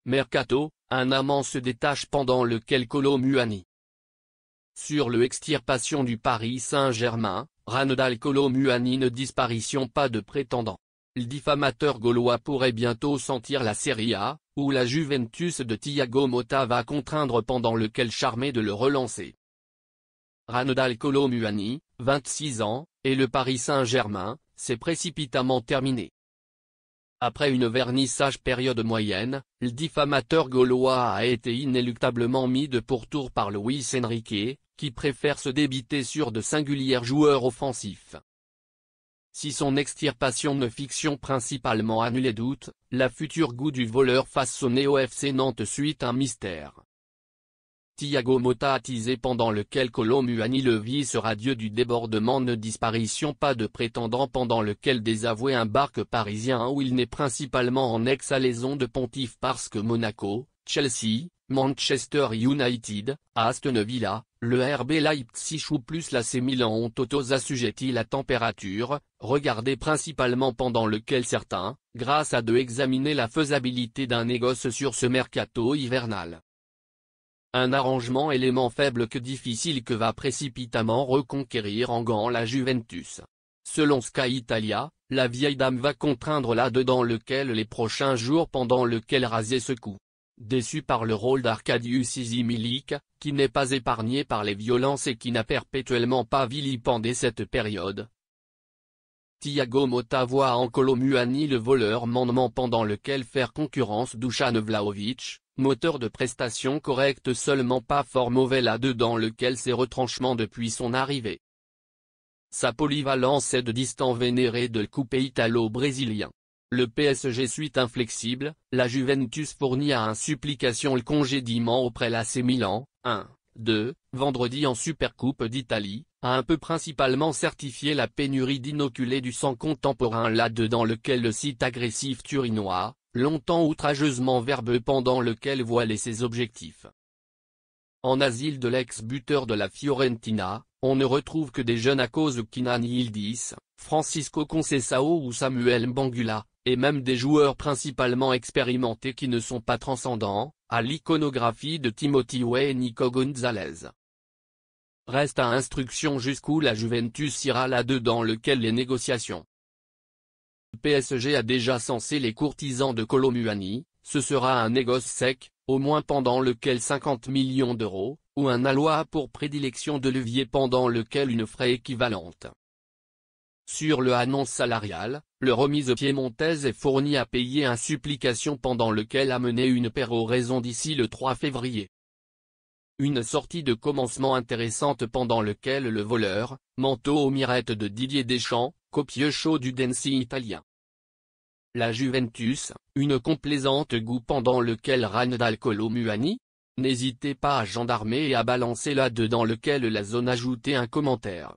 Mercato, un amant se détache pendant lequel Kolo Muani. Sur le extirpation du Paris Saint-Germain, Ranedal Kolo Muani ne disparition pas de prétendant. Le diffamateur gaulois pourrait bientôt sentir la Serie A, où la Juventus de Thiago Motta va contraindre pendant lequel charmé de le relancer. Ranedal Kolo Muani, 26 ans, et le Paris Saint-Germain, c'est précipitamment terminé. Après une vernissage période moyenne, le diffamateur gaulois a été inéluctablement mis de pourtour par Luis Enrique, qui préfère se débiter sur de singuliers joueurs offensifs. Si son extirpation ne fiction principalement à nul et doute, la future goût du voleur façonné au FC Nantes suit un mystère. Thiago Motta attisé pendant lequel Kolo Muani le vice radieux du débordement ne disparition pas de prétendant pendant lequel désavoué un barque parisien où il n'est principalement en ex-alaison de pontife parce que Monaco, Chelsea, Manchester United, Aston Villa, le RB Leipzig ou plus l'AC Milan ont tous assujetti la température, regardée principalement pendant lequel certains, grâce à examiner la faisabilité d'un négoce sur ce mercato hivernal. Un arrangement élément faible que difficile que va précipitamment reconquérir en gants la Juventus. Selon Sky Italia, la vieille dame va contraindre là-dedans lequel les prochains jours pendant lequel raser ce coup. Déçu par le rôle d'Arkadiusz Milik, qui n'est pas épargné par les violences et qui n'a perpétuellement pas vilipendé cette période. Thiago Motta voit en Kolo Muani le voleur mandement pendant lequel faire concurrence Dusan Vlahovic, moteur de prestations correctes seulement pas fort mauvais là-dedans lequel ses retranchements depuis son arrivée. Sa polyvalence est de distant vénéré de le coupé italo-brésilien. Le PSG suit inflexible, la Juventus fournit à un supplication le congédiement auprès l'AC Milan, 1-2, vendredi en Supercoupe d'Italie, a un peu principalement certifié la pénurie d'inoculés du sang contemporain là-dedans lequel le site agressif turinois, longtemps outrageusement verbeux pendant lequel voilait ses objectifs. En asile de l'ex-buteur de la Fiorentina, on ne retrouve que des jeunes à cause Kinan Yildiz, Francisco Conceição ou Samuel Mbangula, et même des joueurs principalement expérimentés qui ne sont pas transcendants, à l'iconographie de Timothy Way et Nico Gonzalez. Reste à instruction jusqu'où la Juventus ira là-dedans lequel les négociations. Le PSG a déjà censé les courtisans de Kolo Muani, ce sera un négoce sec, au moins pendant lequel 50 millions d'euros, ou un aloi pour prédilection de levier pendant lequel une frais équivalente. Sur le annonce salariale, le remise piémontaise est fourni à payer un supplication pendant lequel a mené une péroraison d'ici le 3 février. Une sortie de commencement intéressante pendant lequel le voleur, manteau aux mirettes de Didier Deschamps, copieux chaud du Densi italien. La Juventus, une complaisante goût pendant lequel Ranedal Kolo Muani? N'hésitez pas à gendarmer et à balancer là-dedans lequel la zone ajouter un commentaire.